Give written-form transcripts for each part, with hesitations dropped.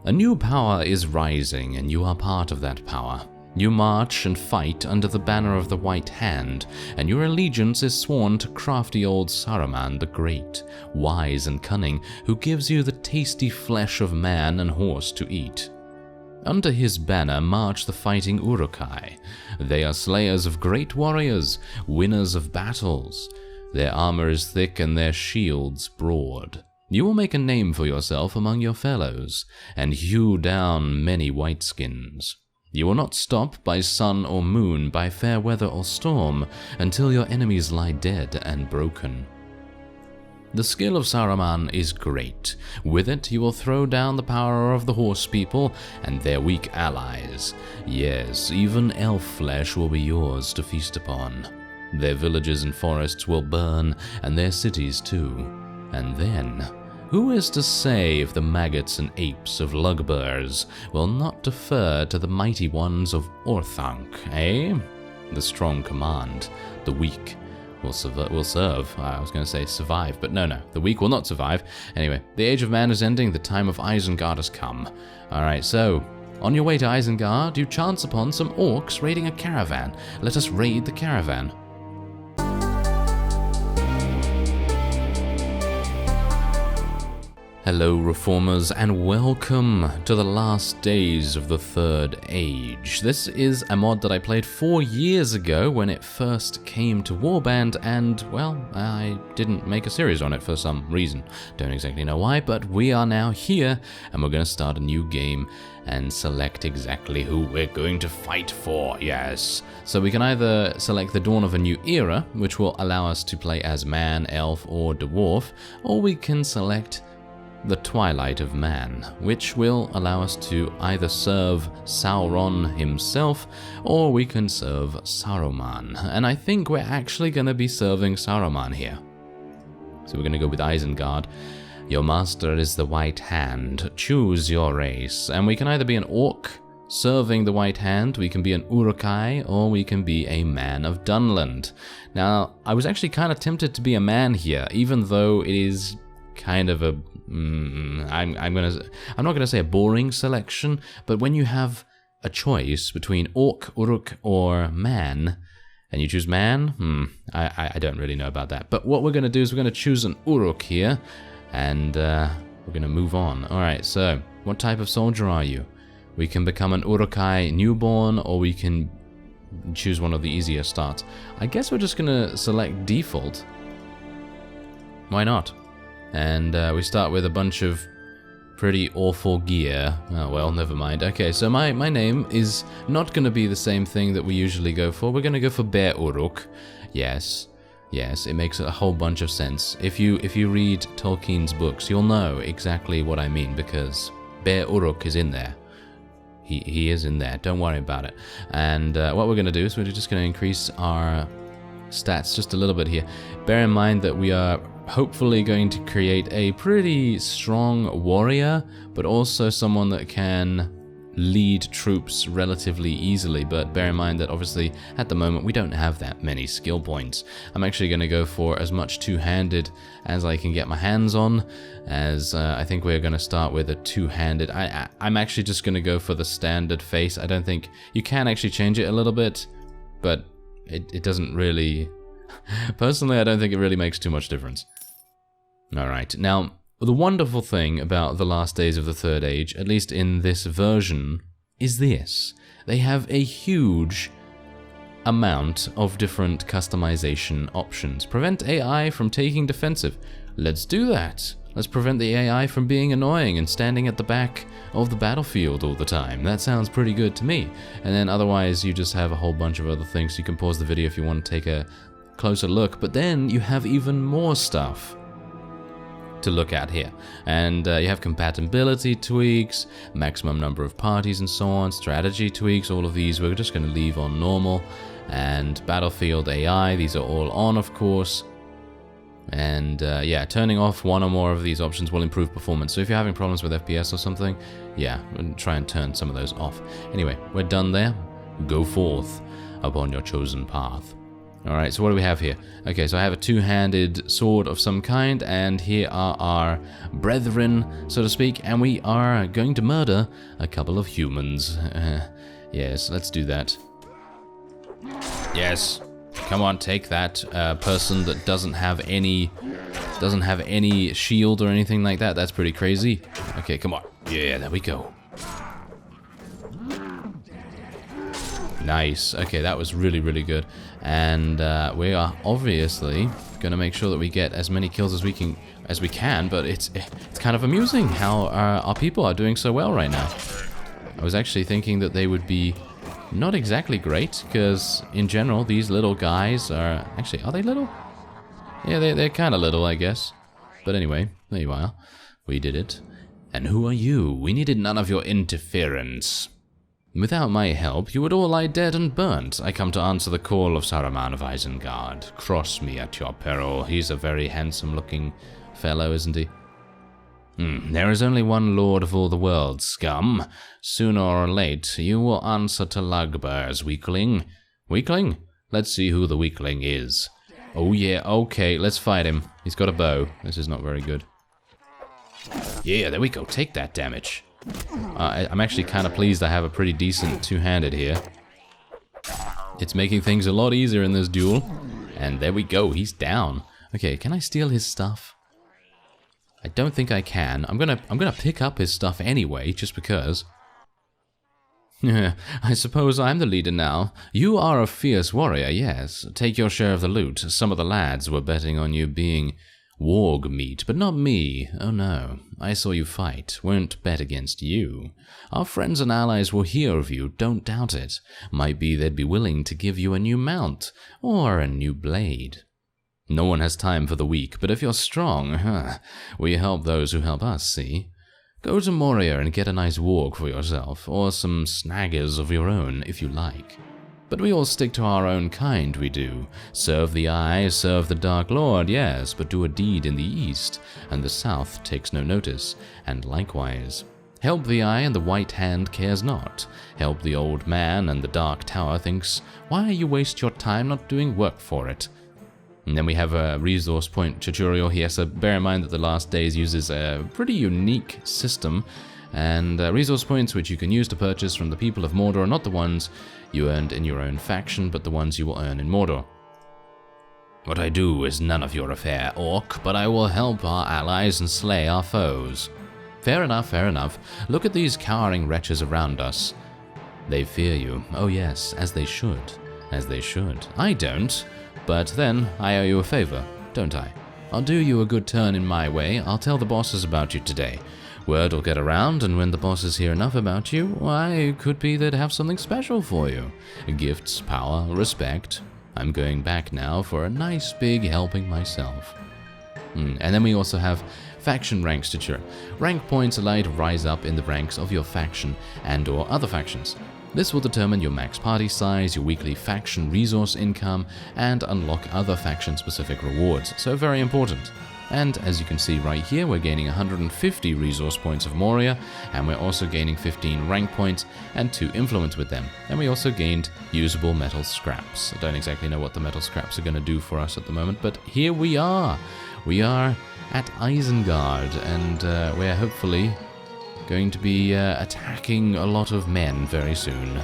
A new power is rising, and you are part of that power. You march and fight under the banner of the White Hand, and your allegiance is sworn to crafty old Saruman the Great, wise and cunning, who gives you the tasty flesh of man and horse to eat. Under his banner march the fighting Uruk-hai. They are slayers of great warriors, winners of battles. Their armor is thick and their shields broad. You will make a name for yourself among your fellows, and hew down many whiteskins. You will not stop by sun or moon, by fair weather or storm, until your enemies lie dead and broken. The skill of Saruman is great. With it, you will throw down the power of the horse people and their weak allies. Yes, even elf flesh will be yours to feast upon. Their villages and forests will burn, and their cities too. And then, who is to say if the maggots and apes of Lugburs will not defer to the mighty ones of Orthanc, eh? The strong command, the weak will serve. I was going to say survive, but no, the weak will not survive. Anyway, the age of man is ending, the time of Isengard has come. Alright, so, on your way to Isengard, you chance upon some orcs raiding a caravan. Let us raid the caravan. Hello Reformers, and welcome to the last days of the Third Age. This is a mod that I played 4 years ago when it first came to Warband, and, well, I didn't make a series on it for some reason. Don't exactly know why, but we are now here, and we're going to start a new game and select exactly who we're going to fight for, yes. So we can either select the dawn of a new era, which will allow us to play as man, elf, or dwarf, or we can select the Twilight of Man, which will allow us to either serve Sauron himself, or we can serve Saruman. And I think we're actually going to be serving Saruman here. So we're going to go with Isengard. Your master is the White Hand. Choose your race. And we can either be an orc serving the White Hand, we can be an Uruk-hai, or we can be a man of Dunland. Now, I was actually kind of tempted to be a man here, even though it is kind of a I'm not gonna say a boring selection, but when you have a choice between orc, uruk, or man, and you choose man, I don't really know about that. But what we're gonna do is we're gonna choose an uruk here, and we're gonna move on. All right. So, what type of soldier are you? We can become an Uruk-hai newborn, or we can choose one of the easier starts. I guess we're just gonna select default. Why not? And we start with a bunch of pretty awful gear. Oh well, never mind. Okay, so my name is not going to be the same thing that we usually go for. We're going to go for Bear Uruk. Yes, it makes a whole bunch of sense. If you read Tolkien's books, you'll know exactly what I mean, because Bear Uruk is in there. He is in there. Don't worry about it. And what we're going to do is we're just going to increase our stats just a little bit here. Bear in mind that we are hopefully going to create a pretty strong warrior, but also someone that can lead troops relatively easily. But bear in mind that obviously at the moment we don't have that many skill points. I'm actually going to go for as much two-handed as I can get my hands on, as I think we're going to start with a two-handed. I'm actually just going to go for the standard face. I don't think you can actually change it a little bit, but it doesn't really... Personally, I don't think it really makes too much difference. Alright, now, the wonderful thing about the last days of the Third Age, at least in this version, is this. They have a huge amount of different customization options. Prevent AI from taking defensive. Let's do that. Let's prevent the AI from being annoying and standing at the back of the battlefield all the time. That sounds pretty good to me. And then otherwise, you just have a whole bunch of other things. You can pause the video if you want to take a closer look, but then you have even more stuff to look at here. And you have compatibility tweaks, maximum number of parties and so on, strategy tweaks, all of these we're just going to leave on normal. And battlefield AI, these are all on, of course. And yeah, turning off one or more of these options will improve performance. So if you're having problems with FPS or something, yeah, try and turn some of those off. Anyway, we're done there. Go forth upon your chosen path. Alright, so what do we have here? Okay, so I have a two-handed sword of some kind, and here are our brethren, so to speak, and we are going to murder a couple of humans. Yes, let's do that. Yes. Come on, take that person that doesn't have any shield or anything like that. That's pretty crazy. Okay, come on. Yeah, there we go. Nice. Okay, that was really, really good. And we are obviously going to make sure that we get as many kills as we can. But it's kind of amusing how our people are doing so well right now. I was actually thinking that they would be not exactly great, because in general these little guys are actually, are they little? Yeah, they're kind of little, I guess. But anyway, there you are. We did it. And who are you? We needed none of your interference. Without my help, you would all lie dead and burnt. I come to answer the call of Saruman of Isengard. Cross me at your peril. He's a very handsome-looking fellow, isn't he? There is only one lord of all the world, scum. Sooner or late, you will answer to Lugbur's weakling. Weakling? Let's see who the weakling is. Oh yeah, okay, let's fight him. He's got a bow. This is not very good. Yeah, there we go. Take that damage. I'm actually kind of pleased I have a pretty decent two-handed here. It's making things a lot easier in this duel. And there we go, he's down. Okay, can I steal his stuff? I don't think I can. I'm gonna pick up his stuff anyway, just because. I suppose I'm the leader now. You are a fierce warrior, yes. Take your share of the loot. Some of the lads were betting on you being warg meat, but not me. Oh no. I saw you fight. Won't bet against you. Our friends and allies will hear of you, don't doubt it. Might be they'd be willing to give you a new mount, or a new blade. No one has time for the weak, but if you're strong, we help those who help us, see? Go to Moria and get a nice warg for yourself, or some snaggers of your own, if you like. But we all stick to our own kind, we do. Serve the Eye, serve the Dark Lord, yes, but do a deed in the east, and the south takes no notice, and likewise. Help the Eye and the White Hand cares not. Help the Old Man and the Dark Tower thinks, why you waste your time not doing work for it? And then we have a resource point tutorial here, so bear in mind that the Last Days uses a pretty unique system, and resource points which you can use to purchase from the people of Mordor, not the ones you earned in your own faction, but the ones you will earn in Mordor. What I do is none of your affair, Orc, but I will help our allies and slay our foes. Fair enough, fair enough. Look at these cowering wretches around us. They fear you. Oh yes, as they should. As they should. I don't. But then, I owe you a favor, don't I? I'll do you a good turn in my way. I'll tell the bosses about you today. Word will get around, and when the bosses hear enough about you, why, it could be they'd have something special for you. Gifts, power, respect. I'm going back now for a nice big helping myself. And then we also have faction ranks to cheer. Rank points allow you to rise up in the ranks of your faction and/or other factions. This will determine your max party size, your weekly faction resource income, and unlock other faction-specific rewards, so very important. And as you can see right here, we're gaining 150 resource points of Moria, and we're also gaining 15 rank points and 2 influence with them. And we also gained usable metal scraps. I don't exactly know what the metal scraps are going to do for us at the moment, but here we are. We are at Isengard, and we're hopefully going to be attacking a lot of men very soon.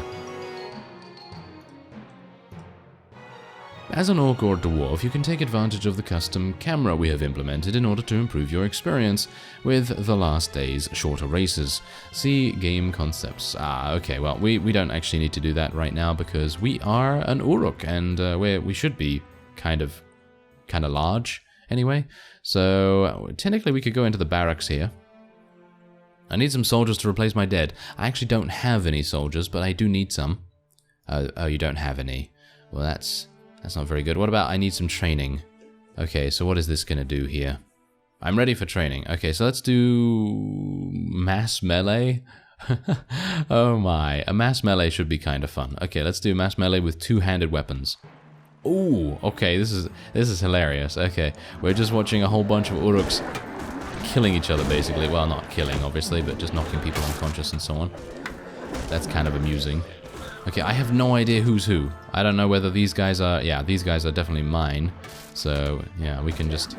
As an orc or dwarf, you can take advantage of the custom camera we have implemented in order to improve your experience with the Last Days shorter races. See game concepts. Okay, well, we don't actually need to do that right now because we are an Uruk, and we should be kind of large anyway. So technically we could go into the barracks here. I need some soldiers to replace my dead. I actually don't have any soldiers, but I do need some. Oh, you don't have any. Well, that's not very good. What about I need some training? Okay, so what is this going to do here? I'm ready for training. Okay, so let's do mass melee. Oh my, a mass melee should be kind of fun. Okay, let's do mass melee with two-handed weapons. Ooh, okay, this is hilarious. Okay, we're just watching a whole bunch of Uruks killing each other, basically. Well, not killing, obviously, but just knocking people unconscious and so on. That's kind of amusing. Okay, I have no idea who's who. I don't know whether these guys are... Yeah, these guys are definitely mine. So, yeah, we can just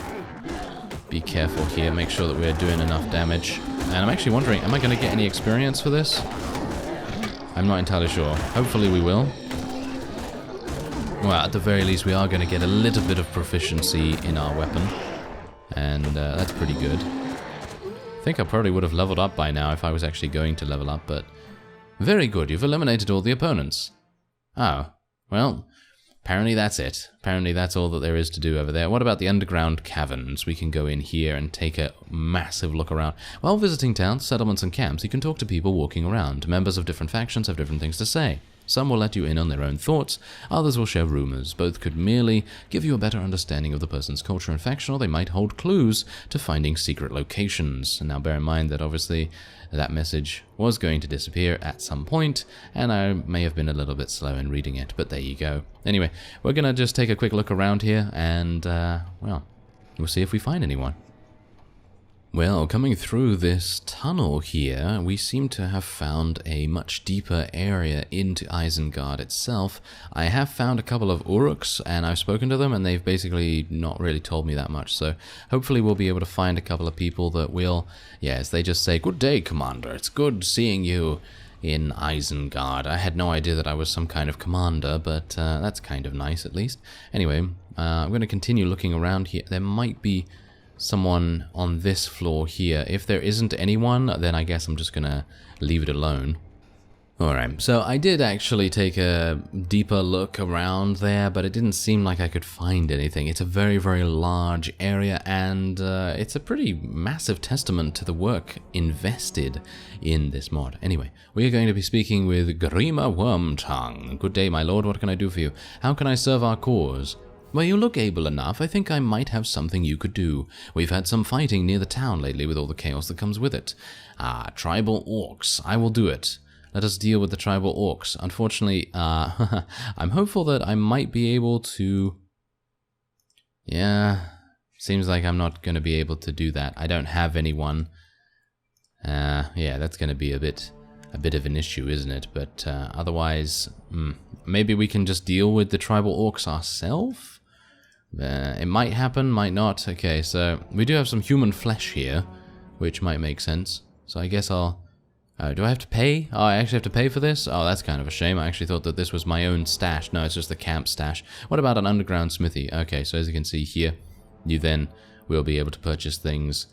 be careful here. Make sure that we're doing enough damage. And I'm actually wondering, am I going to get any experience for this? I'm not entirely sure. Hopefully we will. Well, at the very least, we are going to get a little bit of proficiency in our weapon. And that's pretty good. I think I probably would have leveled up by now if I was actually going to level up, but... Very good, you've eliminated all the opponents. Oh, well, apparently that's it. Apparently that's all that there is to do over there. What about the underground caverns? We can go in here and take a massive look around. While visiting towns, settlements, and camps, you can talk to people walking around. Members of different factions have different things to say. Some will let you in on their own thoughts, others will share rumors. Both could merely give you a better understanding of the person's culture and faction, or they might hold clues to finding secret locations. And now bear in mind that obviously that message was going to disappear at some point, and I may have been a little bit slow in reading it, but there you go. Anyway, we're going to just take a quick look around here, and, well, we'll see if we find anyone. Well, coming through this tunnel here, we seem to have found a much deeper area into Isengard itself. I have found a couple of Uruks, and I've spoken to them, and they've basically not really told me that much. So hopefully we'll be able to find a couple of people that will, yes, they just say, "Good day, Commander. It's good seeing you in Isengard." I had no idea that I was some kind of commander, but that's kind of nice at least. Anyway, I'm going to continue looking around here. There might be someone on this floor here. If there isn't anyone, then I guess I'm just gonna leave it alone. Alright, so I did actually take a deeper look around there, but it didn't seem like I could find anything. It's a very, very large area, and it's a pretty massive testament to the work invested in this mod. Anyway, we are going to be speaking with Grima Wormtongue. Good day, my lord. What can I do for you? How can I serve our cause? Well, you look able enough. I think I might have something you could do. We've had some fighting near the town lately with all the chaos that comes with it. Tribal orcs. I will do it. Let us deal with the tribal orcs. Unfortunately, I'm hopeful that I might be able to... Yeah, seems like I'm not going to be able to do that. I don't have anyone. Yeah, that's going to be a bit of an issue, isn't it? But otherwise, maybe we can just deal with the tribal orcs ourselves? It might happen, might not. Okay, so we do have some human flesh here, which might make sense. So I guess I'll... do I have to pay? Oh, I actually have to pay for this? Oh, that's kind of a shame. I actually thought that this was my own stash. No, it's just the camp stash. What about an underground smithy? Okay, so as you can see here, you then will be able to purchase things.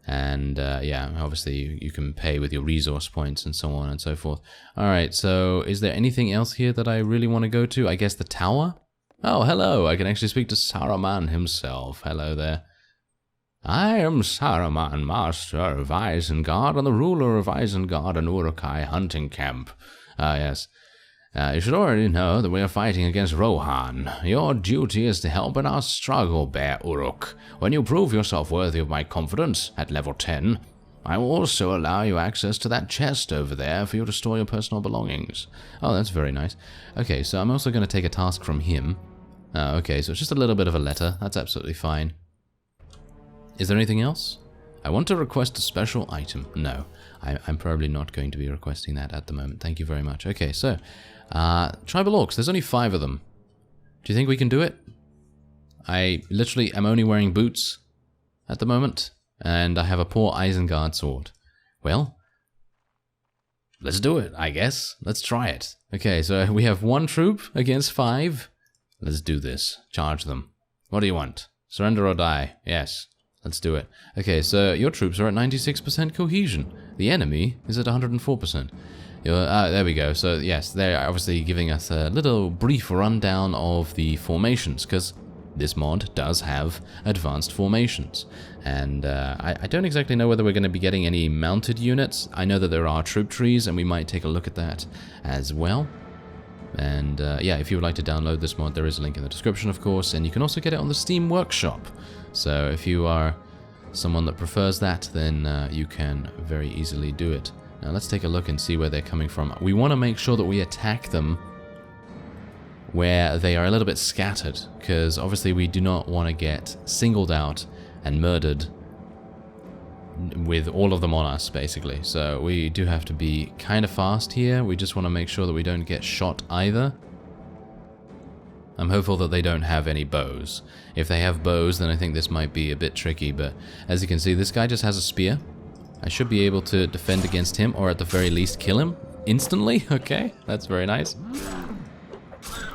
And yeah, obviously you can pay with your resource points and so on and so forth. Alright, so is there anything else here that I really want to go to? I guess the tower? Oh, hello, I can actually speak to Saruman himself. Hello there. I am Saruman, master of Isengard and the ruler of Isengard and Uruk-hai hunting camp. Yes. You should already know that we are fighting against Rohan. Your duty is to help in our struggle, Bear Uruk. When you prove yourself worthy of my confidence at level 10, I will also allow you access to that chest over there for you to store your personal belongings. Oh, that's very nice. Okay, so I'm also going to take a task from him. Okay, so it's just a little bit of a letter. That's absolutely fine. Is there anything else? I want to request a special item. No, I'm probably not going to be requesting that at the moment. Thank you very much. Okay, so... tribal orcs, there's only 5 of them. Do you think we can do it? I literally am only wearing boots at the moment, and I have a poor Isengard sword. Well, let's do it, I guess. Let's try it. Okay, so we have 1 troop against 5. Let's do this. Charge them. What do you want? Surrender or die? Yes. Let's do it. Okay, so your troops are at 96% cohesion. The enemy is at 104%. There we go. So yes, they're obviously giving us a little brief rundown of the formations, because this mod does have advanced formations. And I don't exactly know whether we're going to be getting any mounted units. I know that there are troop trees, and we might take a look at that as well. And yeah, if you would like to download this mod, there is a link in the description, of course, and you can also get it on the Steam Workshop. So if you are someone that prefers that, then you can very easily do it. Now let's take a look and see where they're coming from. We want to make sure that we attack them where they are a little bit scattered, because obviously we do not want to get singled out and murdered with all of them on us, basically. So we do have to be kind of fast here. We just want to make sure that we don't get shot either. I'm hopeful that they don't have any bows. If they have bows, then I think this might be a bit tricky, but as you can see, this guy just has a spear. I should be able to defend against him, or at the very least kill him instantly. Okay, that's very nice.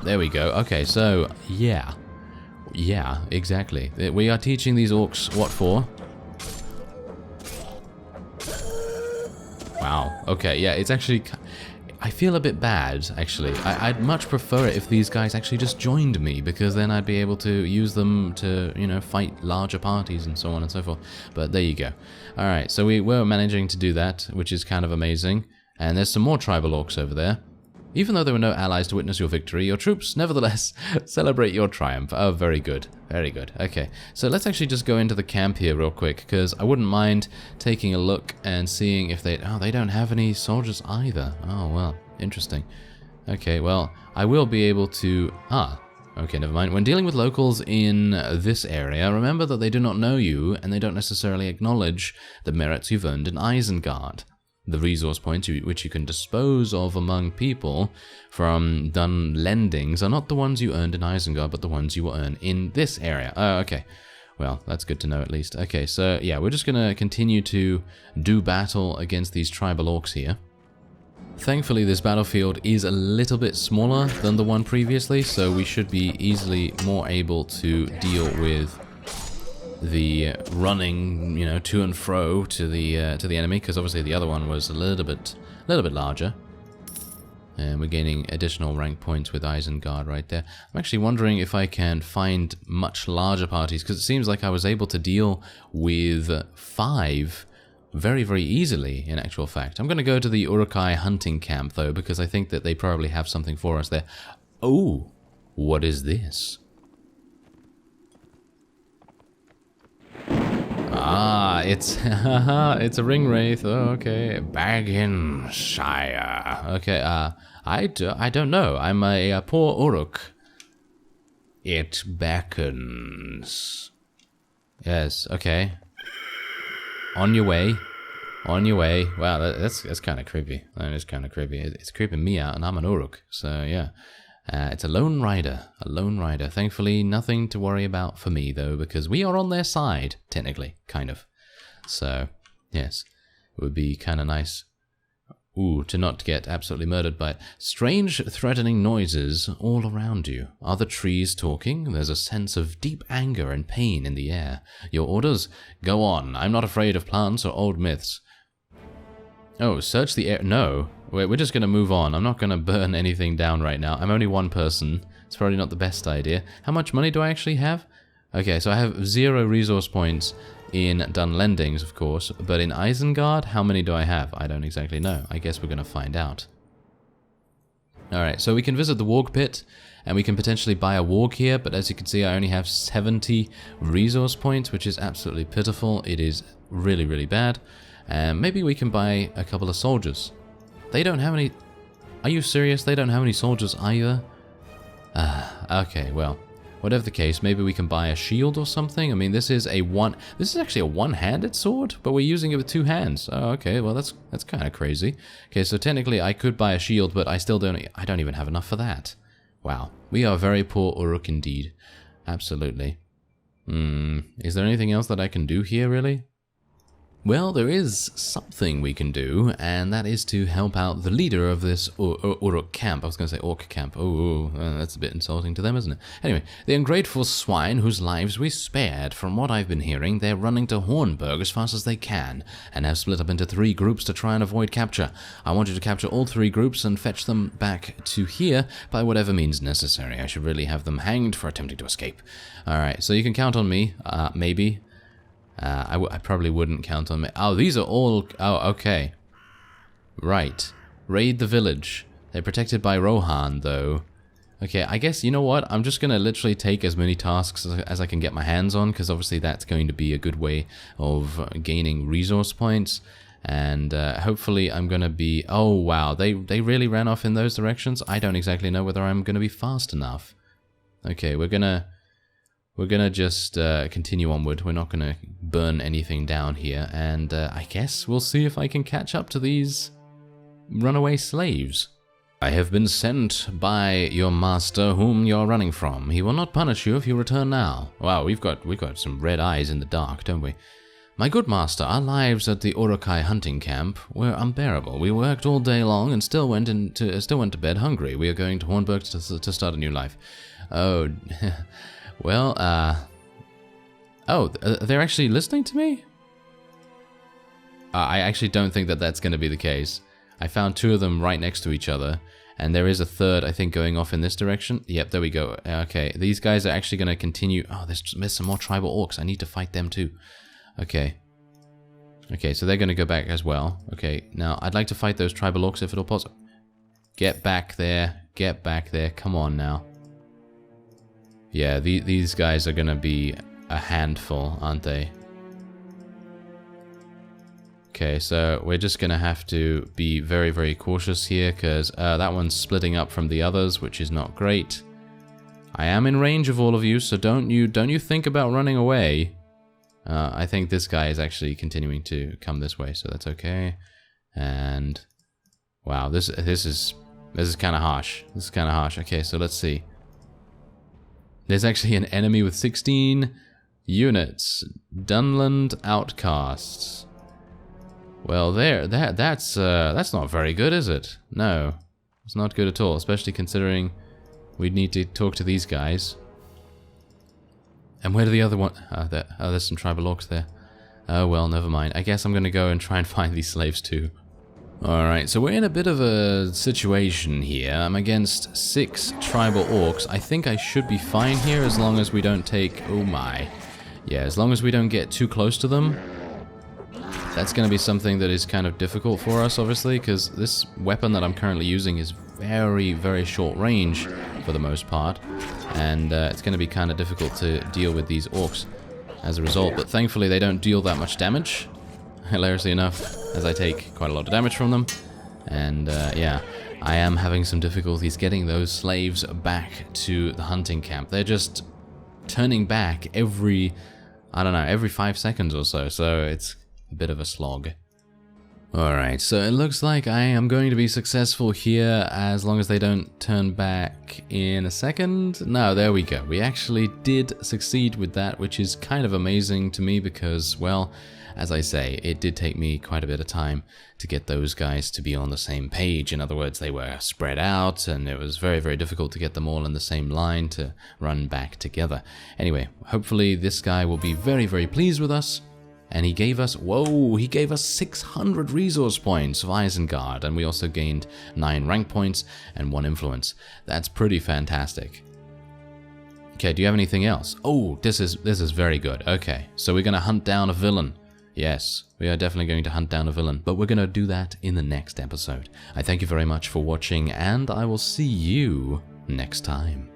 There we go. Okay, so, yeah. Yeah, exactly. We are teaching these orcs what for. Wow. Okay, yeah, it's actually... I feel a bit bad, actually. I'd much prefer it if these guys actually just joined me, because then I'd be able to use them to, you know, fight larger parties and so on and so forth. But there you go. Alright, so we were managing to do that, which is kind of amazing. And there's some more tribal orcs over there. Even though there were no allies to witness your victory, your troops nevertheless celebrate your triumph. Oh, very good. Very good. Okay, so let's actually just go into the camp here real quick, because I wouldn't mind taking a look and seeing if they... Oh, they don't have any soldiers either. Oh, well, interesting. Okay, well, I will be able to... Ah, okay, never mind. When dealing with locals in this area, remember that they do not know you, and they don't necessarily acknowledge the merits you've earned in Isengard. The resource points which you can dispose of among people from done lendings are not the ones you earned in Isengard, but the ones you will earn in this area. Oh, okay. Well, that's good to know at least. Okay, so yeah, we're just going to continue to do battle against these tribal orcs here. Thankfully, this battlefield is a little bit smaller than the one previously, so we should be easily more able to deal with the running, you know, to and fro to the enemy, because obviously the other one was a little bit larger. And we're gaining additional rank points with Isengard right there. I'm actually wondering if I can find much larger parties, because it seems like I was able to deal with 5 very, very easily, in actual fact. I'm going to go to the Uruk-hai hunting camp, though, because I think that they probably have something for us there. Oh, what is this? Ah, it's it's a ring wraith. Oh, okay. Baggin, sire. Okay. I don't know. I'm a poor Uruk. It beckons. Yes. Okay. On your way. On your way. Wow, that's kind of creepy. That is kind of creepy. It's creeping me out, and I'm an Uruk. So yeah. It's a lone rider. A lone rider. Thankfully, nothing to worry about for me, though, because we are on their side, technically. Kind of. So, yes. It would be kind of nice. Ooh, to not get absolutely murdered by it. Strange, threatening noises all around you. Are the trees talking? There's a sense of deep anger and pain in the air. Your orders? Go on. I'm not afraid of plants or old myths. Oh, search the air. No. We're just going to move on. I'm not going to burn anything down right now. I'm only one person. It's probably not the best idea. How much money do I actually have? Okay, so I have 0 resource points in done lendings, of course. But in Isengard, how many do I have? I don't exactly know. I guess we're going to find out. Alright, so we can visit the warg pit. And we can potentially buy a warg here. But as you can see, I only have 70 resource points, which is absolutely pitiful. It is really, really bad. And maybe we can buy a couple of soldiers. They don't have any... Are you serious? They don't have any soldiers either? Okay, well, whatever the case, maybe we can buy a shield or something. I mean, this is actually a one-handed sword, but we're using it with 2 hands. Oh, okay, well, that's kind of crazy. Okay, so technically I could buy a shield, but I don't even have enough for that. Wow, we are very poor Uruk indeed. Absolutely. Is there anything else that I can do here, really? Well, there is something we can do, and that is to help out the leader of this Uruk camp. I was going to say orc camp. Oh, that's a bit insulting to them, isn't it? Anyway, the ungrateful swine whose lives we spared. From what I've been hearing, they're running to Hornburg as fast as they can, and have split up into 3 groups to try and avoid capture. I want you to capture all 3 groups and fetch them back to here by whatever means necessary. I should really have them hanged for attempting to escape. Alright, so you can count on me, maybe. I probably wouldn't count on me. Oh, these are all... Oh, okay. Right. Raid the village. They're protected by Rohan, though. Okay, I guess, you know what? I'm just going to literally take as many tasks as I can get my hands on, because obviously that's going to be a good way of gaining resource points. And hopefully I'm going to be... Oh, wow. They really ran off in those directions? I don't exactly know whether I'm going to be fast enough. Okay, we're going to we're gonna just continue onward. We're not gonna burn anything down here, and I guess we'll see if I can catch up to these runaway slaves. I have been sent by your master whom you're running from. He will not punish you if you return now. Wow, we've got some red eyes in the dark, don't we? My good master, our lives at the Uruk-hai hunting camp were unbearable. We worked all day long and still went to bed hungry. We are going to Hornburg to start a new life. Oh, well, oh, they're actually listening to me? I actually don't think that that's going to be the case. I found 2 of them right next to each other, and there is a third, I think, going off in this direction. Yep, there we go. Okay, these guys are actually going to continue. Oh, there's some more tribal orcs. I need to fight them too. Okay. Okay, so they're going to go back as well. Okay, now I'd like to fight those tribal orcs if at all possible. Get back there. Get back there. Come on now. Yeah, these guys are going to be a handful, aren't they? Okay, so we're just going to have to be very, very cautious here, because that one's splitting up from the others, which is not great. I am in range of all of you, so don't you think about running away. I think this guy is actually continuing to come this way, so that's okay. And wow, this is kind of harsh. This is kind of harsh. Okay, so let's see. There's actually an enemy with 16 units. Dunland outcasts. Well, that's not very good, is it? No, it's not good at all, especially considering we'd need to talk to these guys. And where do the other one? There's some tribal orcs there. Oh well, never mind. I guess I'm gonna go and try and find these slaves too. Alright, so we're in a bit of a situation here. I'm against 6 tribal orcs. I think I should be fine here as long as we don't take... Oh my. Yeah, as long as we don't get too close to them. That's going to be something that is kind of difficult for us, obviously, because this weapon that I'm currently using is very, very short range for the most part, and it's going to be kind of difficult to deal with these orcs as a result, but thankfully they don't deal that much damage, hilariously enough, as I take quite a lot of damage from them, and yeah, I am having some difficulties getting those slaves back to the hunting camp. They're just turning back every, I don't know, every 5 seconds or so, so it's a bit of a slog. Alright, so it looks like I am going to be successful here as long as they don't turn back in a second. No, there we go. We actually did succeed with that, which is kind of amazing to me because, well, as I say, it did take me quite a bit of time to get those guys to be on the same page. In other words, they were spread out and it was very, very difficult to get them all in the same line to run back together. Anyway, hopefully this guy will be very, very pleased with us. And he gave us, whoa, he gave us 600 resource points of Isengard, and we also gained 9 rank points and 1 influence. That's pretty fantastic. Okay, do you have anything else? Oh, this is very good. Okay, so we're going to hunt down a villain. Yes, we are definitely going to hunt down a villain, but we're going to do that in the next episode. I thank you very much for watching, and I will see you next time.